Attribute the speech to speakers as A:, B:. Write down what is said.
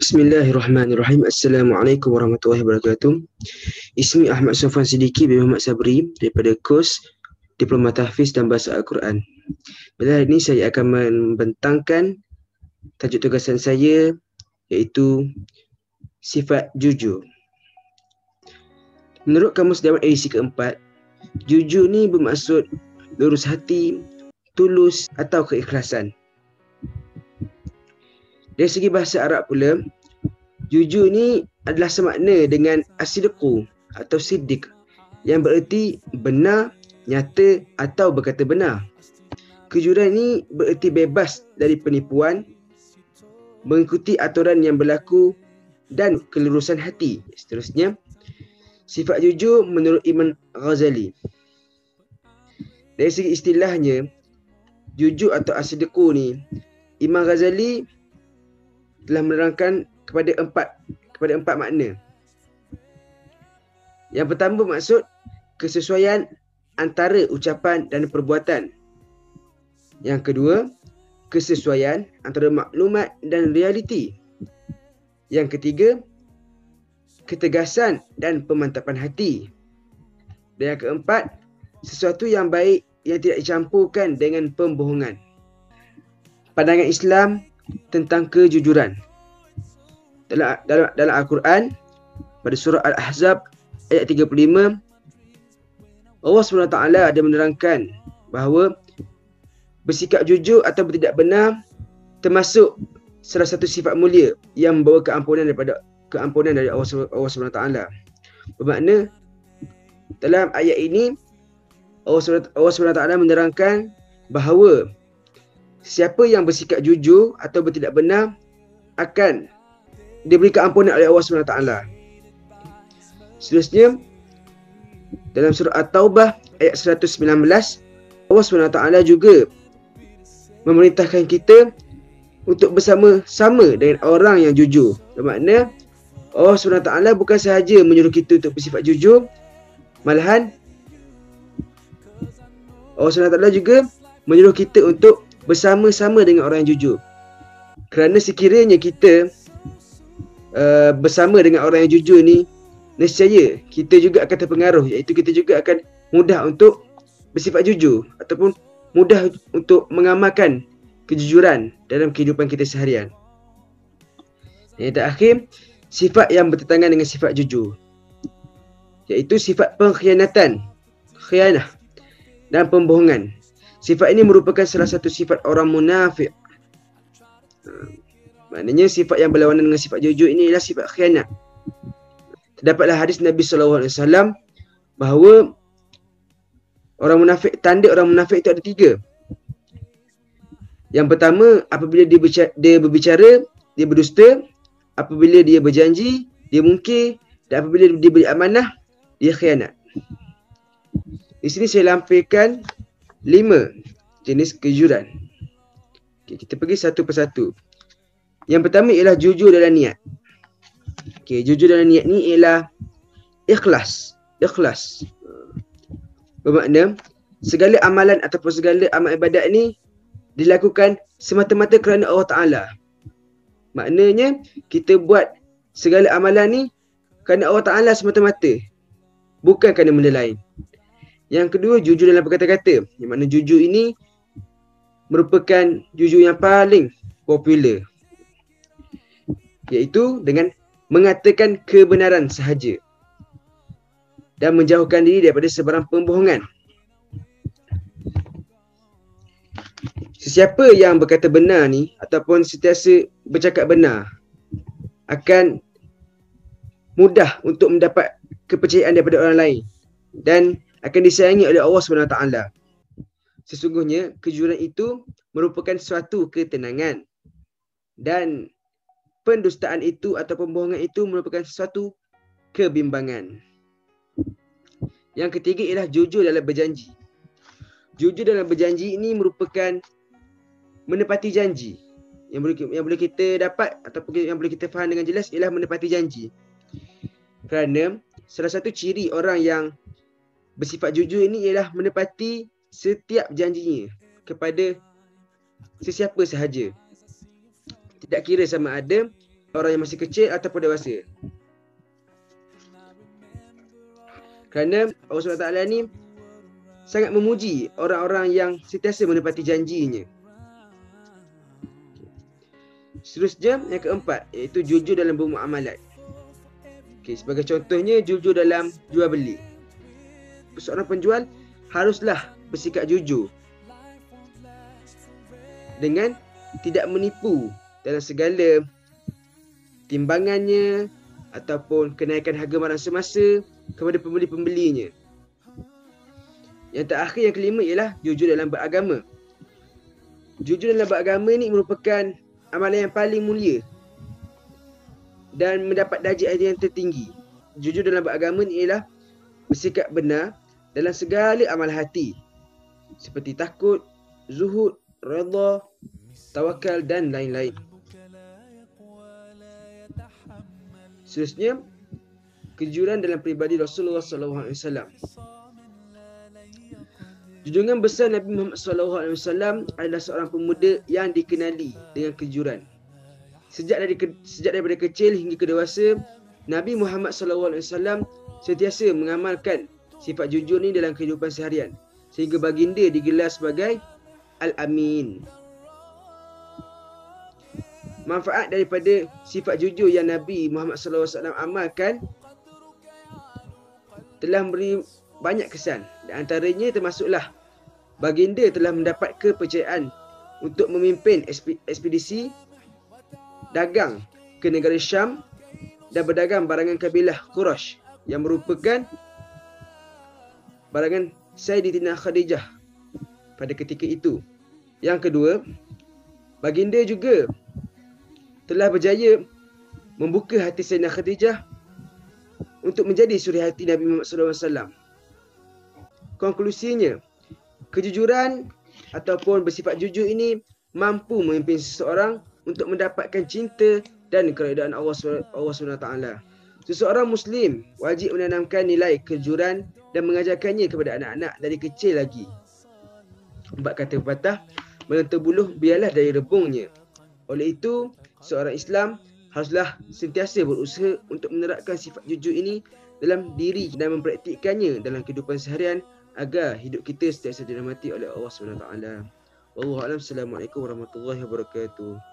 A: Bismillahirrahmanirrahim. Assalamualaikum warahmatullahi wabarakatuh. Ismi Ahmad Sofwan Siddiqui bin Muhammad Sabri daripada kurs Diploma Tahfiz dan Bahasa Al-Quran. Pada hari ini saya akan membentangkan tajuk tugasan saya iaitu sifat jujur. Menurut Kamus Dakwah edisi keempat, jujur ni bermaksud lurus hati, tulus atau keikhlasan. Dari segi bahasa Arab pula, jujur ni adalah semakna dengan as-sidqu atau siddiq yang bererti benar, nyata atau berkata benar. Kejujuran ni bererti bebas dari penipuan, mengikuti aturan yang berlaku dan kelurusan hati. Seterusnya, sifat jujur menurut Imam Ghazali. Dari segi istilahnya, jujur atau as-sidqu ni, Imam Ghazali telah menerangkan kepada empat makna. Yang pertama bermaksud kesesuaian antara ucapan dan perbuatan. Yang kedua, kesesuaian antara maklumat dan realiti. Yang ketiga, ketegasan dan pemantapan hati. Dan yang keempat, sesuatu yang baik yang tidak dicampurkan dengan pembohongan. Pandangan Islam tentang kejujuran. Dalam Al-Quran, pada surah Al-Ahzab ayat 35, Allah SWT ada menerangkan bahawa bersikap jujur atau bertindak benar termasuk salah satu sifat mulia yang membawa keampunan dari Allah SWT. Bermakna dalam ayat ini Allah SWT menerangkan bahawa siapa yang bersikap jujur atau bertindak benar akan diberi keampunan oleh Allah SWT. Seterusnya, dalam surah At-Taubah ayat 119, Allah SWT juga memerintahkan kita untuk bersama-sama dengan orang yang jujur. Bermakna Allah SWT bukan sahaja menyuruh kita untuk bersifat jujur, malahan Allah SWT juga menyuruh kita untuk bersama-sama dengan orang yang jujur. Kerana sekiranya kita bersama dengan orang yang jujur ni, nescaya kita juga akan terpengaruh, iaitu kita juga akan mudah untuk bersifat jujur ataupun mudah untuk mengamalkan kejujuran dalam kehidupan kita seharian. Yang terakhir, sifat yang bertentangan dengan sifat jujur, iaitu sifat pengkhianatan, khianah dan pembohongan. Sifat ini merupakan salah satu sifat orang munafik. Maknanya sifat yang berlawanan dengan sifat jujur ini ialah sifat khianat. Terdapatlah hadis Nabi SAW bahawa tanda orang munafik itu ada 3. Yang pertama, apabila dia berbicara, dia berdusta. Apabila dia berjanji, dia mungkir. Dan apabila dia beri amanah, dia khianat. Di sini saya lampirkan 5 jenis kejujuran. Kita pergi satu persatu. Yang pertama ialah jujur dalam niat. Jujur dalam niat ni ialah ikhlas. Bermakna segala amalan ataupun segala amal ibadat ni dilakukan semata-mata kerana Allah Ta'ala. Maknanya kita buat segala amalan ni kerana Allah Ta'ala semata-mata, bukan kerana benda lain. Yang kedua, jujur dalam perkata-kata. Yang mana jujur ini merupakan jujur yang paling popular, iaitu dengan mengatakan kebenaran sahaja dan menjauhkan diri daripada sebarang pembohongan. Sesiapa yang berkata benar ni ataupun sentiasa bercakap benar akan mudah untuk mendapat kepercayaan daripada orang lain dan akan disayangi oleh Allah SWT. Sesungguhnya kejujuran itu merupakan suatu ketenangan, dan pendustaan itu atau pembohongan itu merupakan suatu kebimbangan. Yang ketiga ialah jujur dalam berjanji. Jujur dalam berjanji ini merupakan menepati janji. Yang boleh kita dapat ataupun yang boleh kita faham dengan jelas ialah menepati janji. Kerana salah satu ciri orang yang bersifat jujur ini ialah menepati setiap janjinya kepada sesiapa sahaja. Tidak kira sama ada orang yang masih kecil ataupun dewasa. Kerana Allah SWT ni sangat memuji orang-orang yang sentiasa menepati janjinya. Seterusnya yang keempat, iaitu jujur dalam bermuamalat. Sebagai contohnya, jujur dalam jual beli. Seorang penjual haruslah bersikap jujur dengan tidak menipu dalam segala timbangannya ataupun kenaikan harga barang semasa kepada pembeli-pembelinya. Yang terakhir, yang kelima, ialah jujur dalam beragama. Jujur dalam beragama ini merupakan amalan yang paling mulia dan mendapat darjat yang tertinggi. Jujur dalam beragama ini ialah bersikap benar dalam segala amal hati, seperti takut, zuhud, redha, tawakal dan lain-lain. Seterusnya, kejujuran dalam peribadi Rasulullah SAW. Junjungan besar Nabi Muhammad SAW adalah seorang pemuda yang dikenali dengan kejujuran. Sejak daripada kecil hingga ke dewasa, Nabi Muhammad SAW sentiasa mengamalkan sifat jujur ni dalam kehidupan seharian, sehingga baginda digelar sebagai Al-Amin. Manfaat daripada sifat jujur yang Nabi Muhammad SAW amalkan telah memberi banyak kesan. Di antaranya termasuklah baginda telah mendapat kepercayaan untuk memimpin ekspedisi dagang ke negara Syam dan berdagang barangan kabilah Quraisy yang merupakan barangan Sayyidatina Khadijah pada ketika itu. Yang kedua, baginda juga telah berjaya membuka hati Sayyidatina Khadijah untuk menjadi suri hati Nabi Muhammad SAW. Konklusinya, kejujuran ataupun bersifat jujur ini mampu memimpin seseorang untuk mendapatkan cinta dan keredaan Allah SWT. Seseorang Muslim wajib menanamkan nilai kejujuran dan mengajarkannya kepada anak-anak dari kecil lagi. Sebab kata pepatah, melentur buluh biarlah dari rebungnya. Oleh itu, seorang Islam haruslah sentiasa berusaha untuk menerapkan sifat jujur ini dalam diri dan mempraktikkannya dalam kehidupan seharian agar hidup kita sentiasa dirahmati oleh Allah SWT. Wallahu a'lam. Assalamualaikum warahmatullahi wabarakatuh.